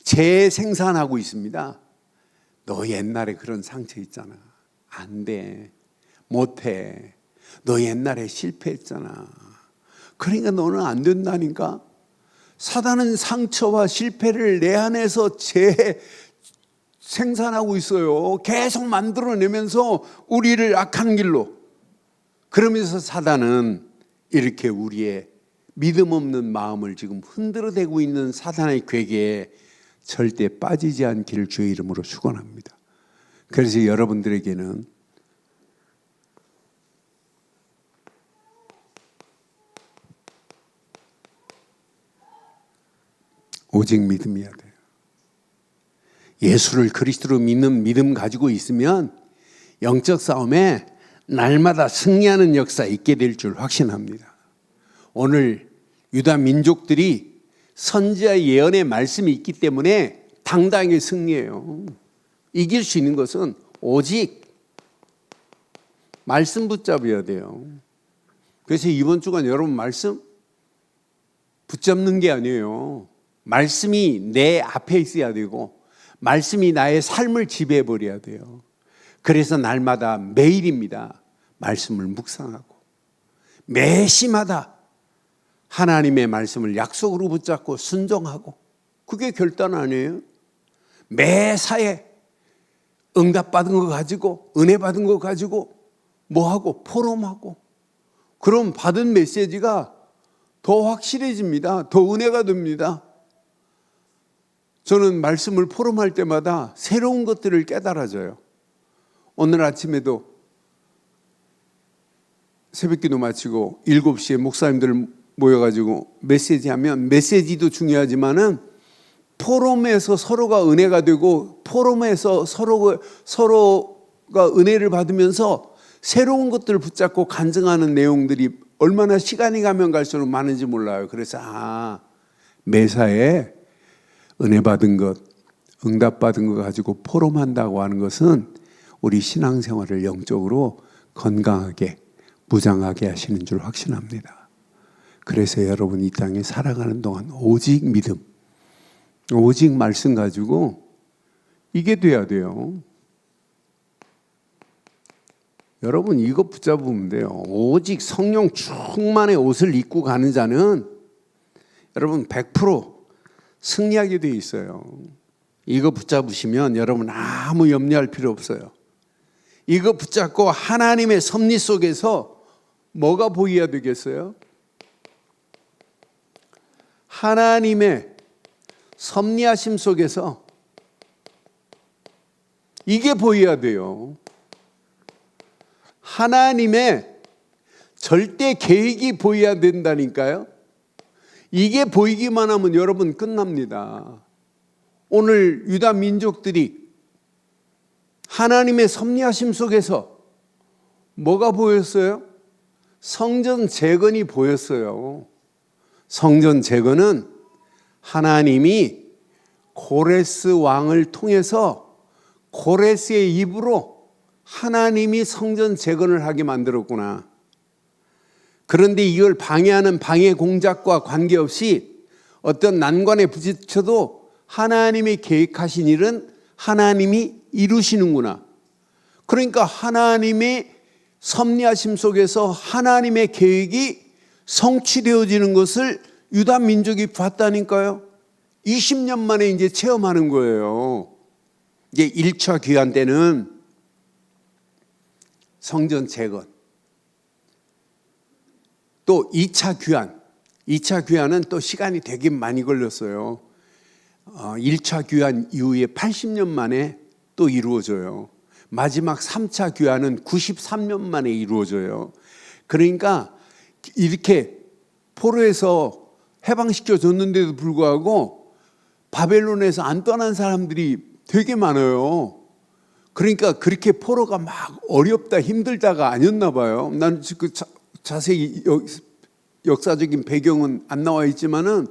재생산하고 있습니다. 너 옛날에 그런 상처 있잖아. 안 돼. 못해. 너 옛날에 실패했잖아. 그러니까 너는 안 된다니까. 사단은 상처와 실패를 내 안에서 재생산하고 있어요. 계속 만들어내면서 우리를 악한 길로. 그러면서 사단은 이렇게 우리의 믿음 없는 마음을 지금 흔들어대고 있는 사단의 괴계에 절대 빠지지 않기를 주의 이름으로 축원합니다. 그래서 여러분들에게는 오직 믿음이어야 돼요. 예수를 그리스도로 믿는 믿음 가지고 있으면 영적 싸움에 날마다 승리하는 역사 있게 될 줄 확신합니다. 오늘 유다 민족들이 선지자의 예언의 말씀이 있기 때문에 당당하게 승리해요. 이길 수 있는 것은 오직 말씀 붙잡아야 돼요. 그래서 이번 주간 여러분 말씀 붙잡는 게 아니에요. 말씀이 내 앞에 있어야 되고 말씀이 나의 삶을 지배해 버려야 돼요. 그래서 날마다 매일입니다. 말씀을 묵상하고 매시마다 하나님의 말씀을 약속으로 붙잡고 순종하고, 그게 결단 아니에요? 매사에 응답받은 거 가지고 은혜 받은 거 가지고 뭐하고 포럼하고, 그럼 받은 메시지가 더 확실해집니다. 더 은혜가 됩니다. 저는 말씀을 포럼할 때마다 새로운 것들을 깨달아져요. 오늘 아침에도 새벽기도 마치고 7시에 목사님들 모여가지고 메시지하면, 메시지도 중요하지만은 포럼에서 서로가 은혜가 되고 포럼에서 서로가 은혜를 받으면서 새로운 것들을 붙잡고 간증하는 내용들이 얼마나 시간이 가면 갈수록 많은지 몰라요. 그래서 매사에 은혜 받은 것, 응답 받은 것 가지고 포럼한다고 하는 것은 우리 신앙생활을 영적으로 건강하게 무장하게 하시는 줄 확신합니다. 그래서 여러분 이 땅에 살아가는 동안 오직 믿음, 오직 말씀 가지고 이게 돼야 돼요. 여러분 이거 붙잡으면 돼요. 오직 성령 충만의 옷을 입고 가는 자는 여러분 100% 승리하게 돼 있어요. 이거 붙잡으시면 여러분 아무 염려할 필요 없어요. 이거 붙잡고 하나님의 섭리 속에서 뭐가 보여야 되겠어요? 하나님의 섭리하심 속에서 이게 보여야 돼요. 하나님의 절대 계획이 보여야 된다니까요. 이게 보이기만 하면 여러분 끝납니다. 오늘 유다 민족들이 하나님의 섭리하심 속에서 뭐가 보였어요? 성전 재건이 보였어요. 성전 재건은 하나님이 고레스 왕을 통해서 고레스의 입으로 하나님이 성전 재건을 하게 만들었구나. 그런데 이걸 방해하는 방해 공작과 관계없이 어떤 난관에 부딪혀도 하나님이 계획하신 일은 하나님이 이루시는구나. 그러니까 하나님의 섭리하심 속에서 하나님의 계획이 성취되어지는 것을 유다 민족이 봤다니까요. 20년 만에 이제 체험하는 거예요. 이제 1차 귀환 때는 성전 재건, 또 2차 귀환은 또 시간이 되게 많이 걸렸어요. 1차 귀환 이후에 80년 만에 또 이루어져요. 마지막 3차 귀환은 93년 만에 이루어져요. 그러니까 이렇게 포로에서 해방시켜줬는데도 불구하고 바벨론에서 안 떠난 사람들이 되게 많아요. 그러니까 그렇게 포로가 막 어렵다 힘들다가 아니었나 봐요. 난 그 자세히 역사적인 배경은 안 나와 있지만은,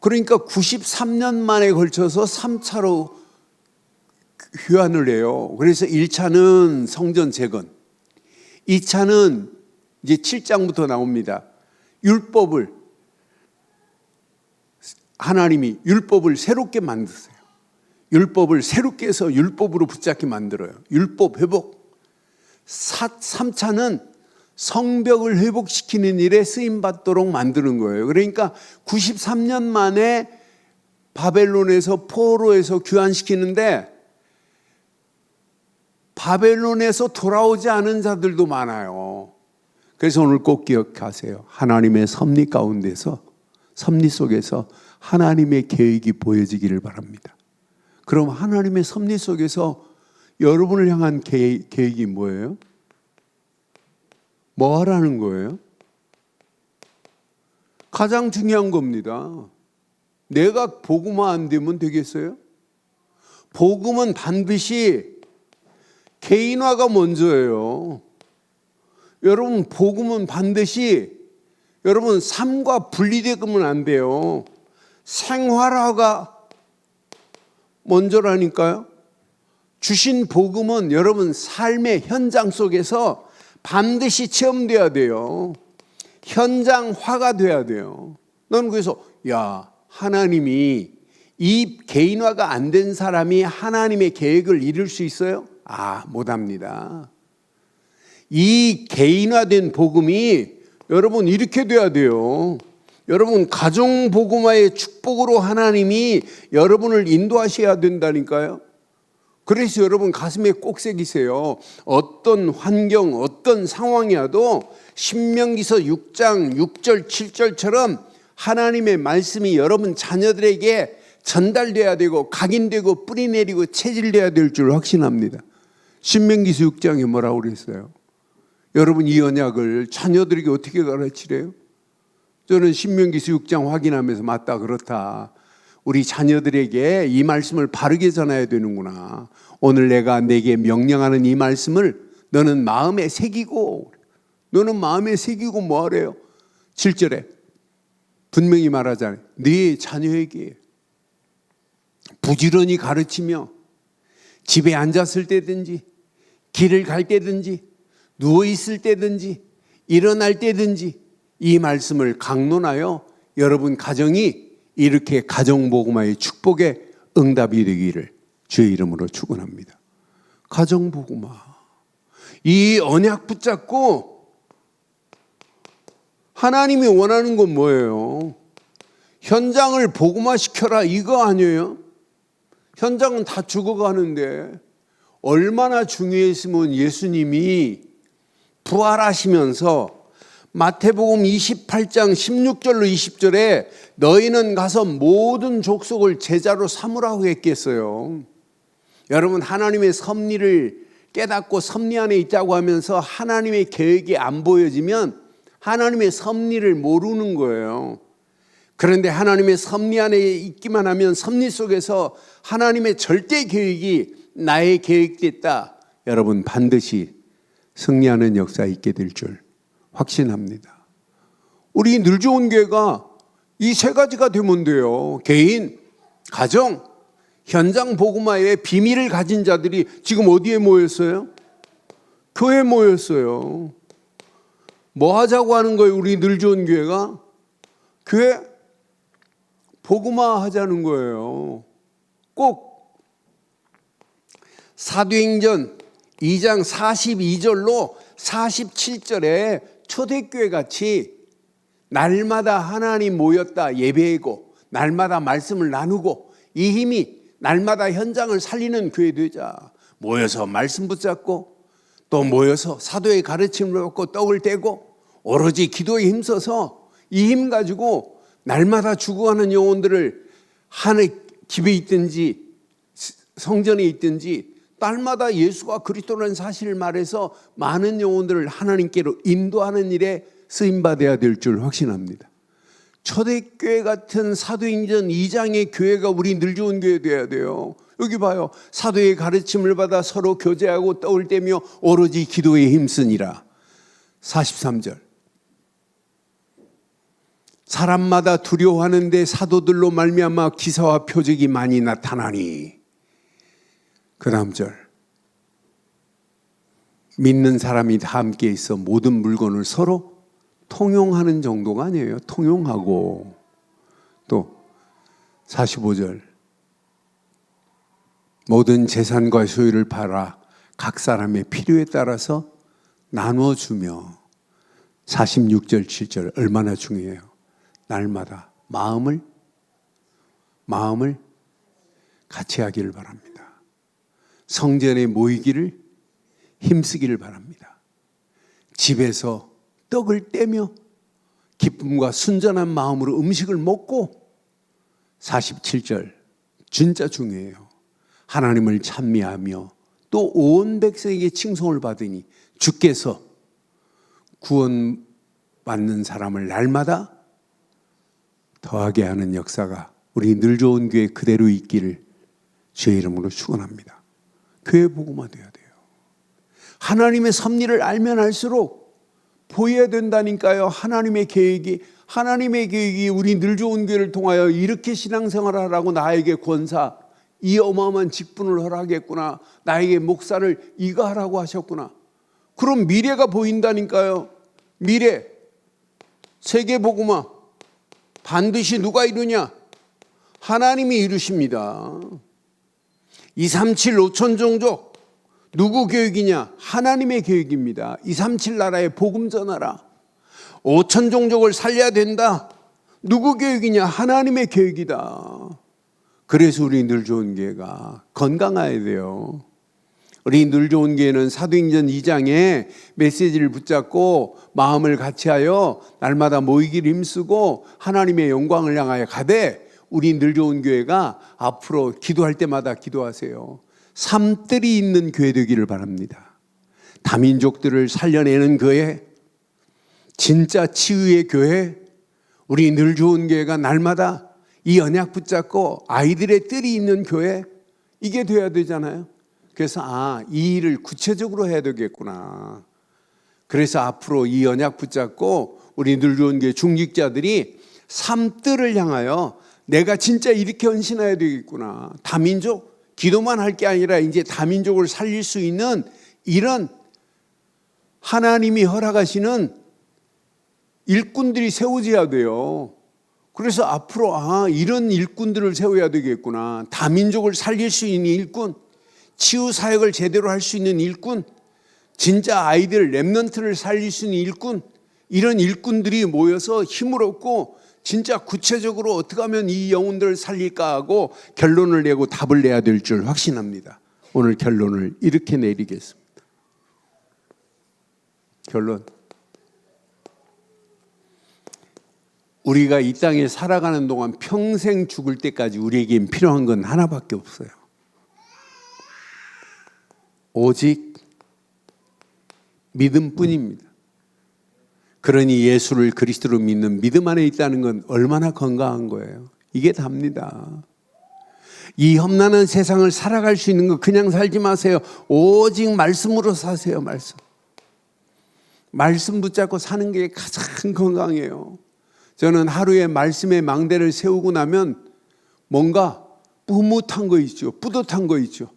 그러니까 93년 만에 걸쳐서 3차로 귀환을 해요. 그래서 1차는 성전 재건, 2차는 이제 7장부터 나옵니다. 하나님이 율법을 새롭게 만드세요. 율법을 새롭게 해서 율법으로 붙잡게 만들어요. 율법 회복. 3차는 성벽을 회복시키는 일에 쓰임받도록 만드는 거예요. 그러니까 93년 만에 바벨론에서 포로에서 귀환시키는데 바벨론에서 돌아오지 않은 자들도 많아요. 그래서 오늘 꼭 기억하세요. 하나님의 섭리 가운데서, 섭리 속에서 하나님의 계획이 보여지기를 바랍니다. 그럼 하나님의 섭리 속에서 여러분을 향한 계획이 뭐예요? 뭐 하라는 거예요? 가장 중요한 겁니다. 내가 복음화 안 되면 되겠어요? 복음은 반드시 개인화가 먼저예요. 여러분 복음은 반드시 여러분 삶과 분리되면 안 돼요. 생활화가 먼저라니까요. 주신 복음은 여러분 삶의 현장 속에서 반드시 체험돼야 돼요. 현장화가 돼야 돼요. 너는 그래서 야, 하나님이 이 개인화가 안 된 사람이 하나님의 계획을 이룰 수 있어요? 못합니다. 이 개인화된 복음이 여러분 이렇게 돼야 돼요. 여러분 가정 복음화의 축복으로 하나님이 여러분을 인도하셔야 된다니까요. 그래서 여러분 가슴에 꼭 새기세요. 어떤 환경, 어떤 상황이어도 신명기서 6장 6절 7절처럼 하나님의 말씀이 여러분 자녀들에게 전달돼야 되고 각인되고 뿌리내리고 체질돼야 될 줄 확신합니다. 신명기서 6장에 뭐라고 그랬어요? 여러분 이 언약을 자녀들에게 어떻게 가르치래요? 저는 신명기서 6장 확인하면서 맞다, 그렇다. 우리 자녀들에게 이 말씀을 바르게 전해야 되는구나. 오늘 내가 내게 명령하는 이 말씀을 너는 마음에 새기고, 너는 마음에 새기고 뭐 하래요? 7절에 분명히 말하잖아요. 네 자녀에게 부지런히 가르치며 집에 앉았을 때든지 길을 갈 때든지 누워 있을 때든지 일어날 때든지 이 말씀을 강론하여 여러분 가정이 이렇게 가정복음화의 축복의 응답이 되기를 주의 이름으로 축원합니다. 가정복음화, 이 언약 붙잡고 하나님이 원하는 건 뭐예요? 현장을 복음화시켜라 이거 아니에요? 현장은 다 죽어가는데 얼마나 중요했으면 예수님이 부활하시면서 마태복음 28장 16절로 20절에 너희는 가서 모든 족속을 제자로 삼으라고 했겠어요. 여러분 하나님의 섭리를 깨닫고 섭리 안에 있다고 하면서 하나님의 계획이 안 보여지면 하나님의 섭리를 모르는 거예요. 그런데 하나님의 섭리 안에 있기만 하면 섭리 속에서 하나님의 절대 계획이 나의 계획됐다. 여러분 반드시 승리하는 역사 있게 될 줄 확신합니다. 우리 늘 좋은 교회가 이 세 가지가 되면 돼요. 개인, 가정, 현장 복음화의 비밀을 가진 자들이 지금 어디에 모였어요? 교회에 모였어요. 뭐 하자고 하는 거예요? 우리 늘 좋은 교회가? 교회 복음화 하자는 거예요. 꼭 사도행전 2장 42절로 47절에 초대교회 같이 날마다 하나님 모였다 예배하고 날마다 말씀을 나누고 이 힘이 날마다 현장을 살리는 교회 되자. 모여서 말씀 붙잡고 또 모여서 사도의 가르침을 받고 떡을 떼고 오로지 기도에 힘써서 이 힘 가지고 날마다 죽어가는 영혼들을 하늘 집에 있든지 성전에 있든지 날마다 예수가 그리스도라는 사실을 말해서 많은 영혼들을 하나님께로 인도하는 일에 쓰임받아야 될 줄 확신합니다. 초대교회 같은 사도행전 2장의 교회가 우리 늘 좋은 교회 돼야 돼요. 여기 봐요. 사도의 가르침을 받아 서로 교제하고 떡을 떼며 오로지 기도에 힘쓰니라. 43절. 사람마다 두려워하는데 사도들로 말미암아 기사와 표적이 많이 나타나니. 그 다음 절. 믿는 사람이 다 함께 있어 모든 물건을 서로 통용하는 정도가 아니에요. 통용하고. 또 45절. 모든 재산과 소유를 팔아 각 사람의 필요에 따라서 나눠주며. 46절 7절 얼마나 중요해요. 날마다 마음을 같이 하기를 바랍니다. 성전에 모이기를 힘쓰기를 바랍니다. 집에서 떡을 떼며 기쁨과 순전한 마음으로 음식을 먹고 47절 진짜 중요해요. 하나님을 찬미하며 또 온 백성에게 칭송을 받으니 주께서 구원받는 사람을 날마다 더하게 하는 역사가 우리 늘 좋은 교회 그대로 있기를 주의 이름으로 축원합니다. 교회 복음화 돼야 돼요. 하나님의 섭리를 알면 알수록 보여야 된다니까요. 하나님의 계획이 우리 늘 좋은 교회를 통하여 이렇게 신앙생활하라고 나에게 권사, 이 어마어마한 직분을 허락했구나. 나에게 목사를 이거 하라고 하셨구나. 그럼 미래가 보인다니까요. 미래. 세계복음화. 반드시 누가 이루냐? 하나님이 이루십니다. 237 5천 종족. 누구 교육이냐? 하나님의 교육입니다. 237 나라에 복음 전하라. 5천 종족을 살려야 된다. 누구 교육이냐? 하나님의 교육이다. 그래서 우리 늘 좋은 교회가 건강해야 돼요. 우리 늘 좋은 교회는 사도행전 2장에 메시지를 붙잡고 마음을 같이하여 날마다 모이기를 힘쓰고 하나님의 영광을 향하여 가되, 우리 늘 좋은 교회가 앞으로 기도할 때마다 기도하세요. 삶들이 있는 교회 되기를 바랍니다. 다민족들을 살려내는 교회, 진짜 치유의 교회, 우리 늘 좋은 교회가 날마다 이 언약 붙잡고 아이들의 뜰이 있는 교회, 이게 돼야 되잖아요. 그래서 이 일을 구체적으로 해야 되겠구나. 그래서 앞으로 이 언약 붙잡고 우리 늘 좋은 교회 중직자들이 삶들을 향하여 내가 진짜 이렇게 헌신해야 되겠구나. 다민족 기도만 할 게 아니라 이제 다민족을 살릴 수 있는 이런 하나님이 허락하시는 일꾼들이 세워져야 돼요. 그래서 앞으로 이런 일꾼들을 세워야 되겠구나. 다민족을 살릴 수 있는 일꾼, 치유 사역을 제대로 할 수 있는 일꾼, 진짜 아이들 렘넌트를 살릴 수 있는 일꾼, 이런 일꾼들이 모여서 힘을 얻고 진짜 구체적으로 어떻게 하면 이 영혼들을 살릴까 하고 결론을 내고 답을 내야 될 줄 확신합니다. 오늘 결론을 이렇게 내리겠습니다. 결론. 우리가 이 땅에 살아가는 동안 평생 죽을 때까지 우리에겐 필요한 건 하나밖에 없어요. 오직 믿음뿐입니다. 그러니 예수를 그리스도로 믿는 믿음 안에 있다는 건 얼마나 건강한 거예요. 이게 답니다. 이 험난한 세상을 살아갈 수 있는 거 그냥 살지 마세요. 오직 말씀으로 사세요. 말씀 붙잡고 사는 게 가장 건강해요. 저는 하루에 말씀의 망대를 세우고 나면 뭔가 뿌듯한 거 있죠.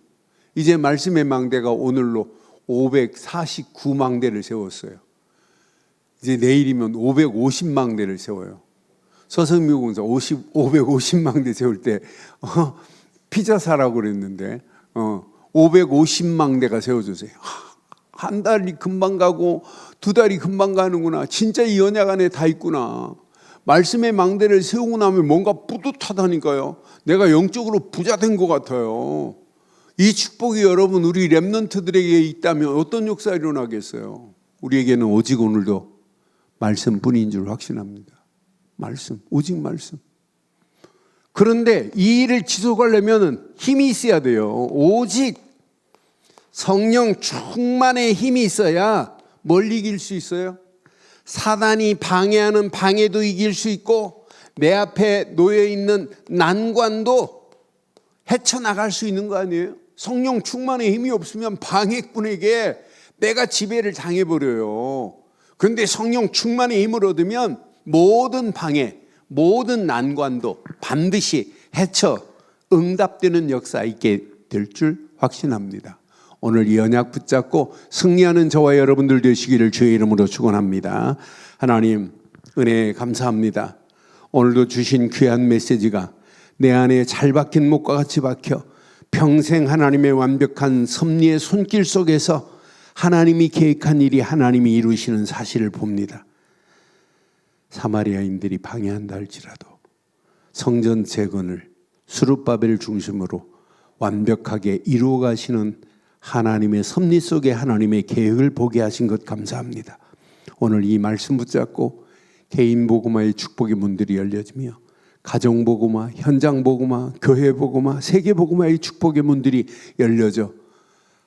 이제 말씀의 망대가 오늘로 549망대를 세웠어요. 이제 내일이면 550망대를 세워요. 서성미 공사 550망대 세울 때 피자 사라고 그랬는데 550망대가 세워주세요. 한 달이 금방 가고 두 달이 금방 가는구나. 진짜 이 언약 안에 다 있구나. 말씀의 망대를 세우고 나면 뭔가 뿌듯하다니까요. 내가 영적으로 부자 된 것 같아요. 이 축복이 여러분 우리 렘넌트들에게 있다면 어떤 역사가 일어나겠어요? 우리에게는 오직 오늘도 말씀뿐인 줄 확신합니다. 말씀, 오직 말씀. 그런데 이 일을 지속하려면 힘이 있어야 돼요. 오직 성령 충만의 힘이 있어야 뭘 이길 수 있어요? 사단이 방해하는 방해도 이길 수 있고 내 앞에 놓여있는 난관도 헤쳐나갈 수 있는 거 아니에요? 성령 충만의 힘이 없으면 방해꾼에게 내가 지배를 당해버려요. 그런데 성령 충만의 힘을 얻으면 모든 방해, 모든 난관도 반드시 헤쳐 응답되는 역사 있게 될 줄 확신합니다. 오늘 이 언약 붙잡고 승리하는 저와 여러분들 되시기를 주의 이름으로 축원합니다. 하나님 은혜 감사합니다. 오늘도 주신 귀한 메시지가 내 안에 잘 박힌 목과 같이 박혀 평생 하나님의 완벽한 섭리의 손길 속에서 하나님이 계획한 일이 하나님이 이루시는 사실을 봅니다. 사마리아인들이 방해한다 할지라도 성전 재건을 스룹바벨 중심으로 완벽하게 이루어 가시는 하나님의 섭리 속에 하나님의 계획을 보게 하신 것 감사합니다. 오늘 이 말씀 붙잡고 개인 복음화의 축복의 문들이 열려지며 가정 복음화, 현장 복음화, 교회 복음화, 세계 복음화의 축복의 문들이 열려져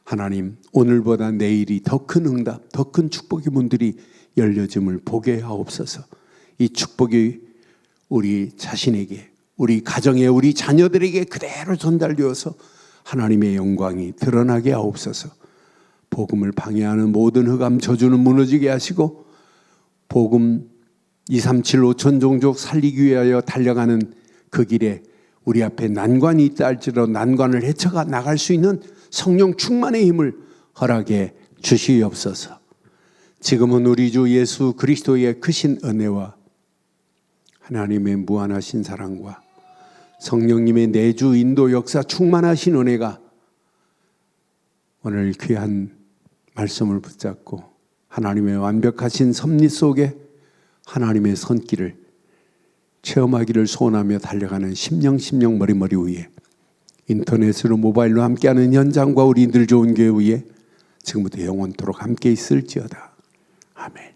하나님 오늘보다 내일이 더 큰 응답, 더 큰 축복의 문들이 열려짐을 보게 하옵소서. 이 축복이 우리 자신에게, 우리 가정에, 우리 자녀들에게 그대로 전달되어서 하나님의 영광이 드러나게 하옵소서. 복음을 방해하는 모든 흑암 저주는 무너지게 하시고 복음 237 5천 종족 살리기 위하여 달려가는 그 길에 우리 앞에 난관이 있다 할지라도 난관을 헤쳐가 나갈 수 있는 성령 충만의 힘을 허락해 주시옵소서. 지금은 우리 주 예수 그리스도의 크신 은혜와 하나님의 무한하신 사랑과 성령님의 내주 인도 역사 충만하신 은혜가 오늘 귀한 말씀을 붙잡고 하나님의 완벽하신 섭리 속에 하나님의 손길을 체험하기를 소원하며 달려가는 심령 머리머리 위에 인터넷으로 모바일로 함께하는 현장과 우리 늘 좋은 교회 위에 지금부터 영원토록 함께 있을지어다. 아멘.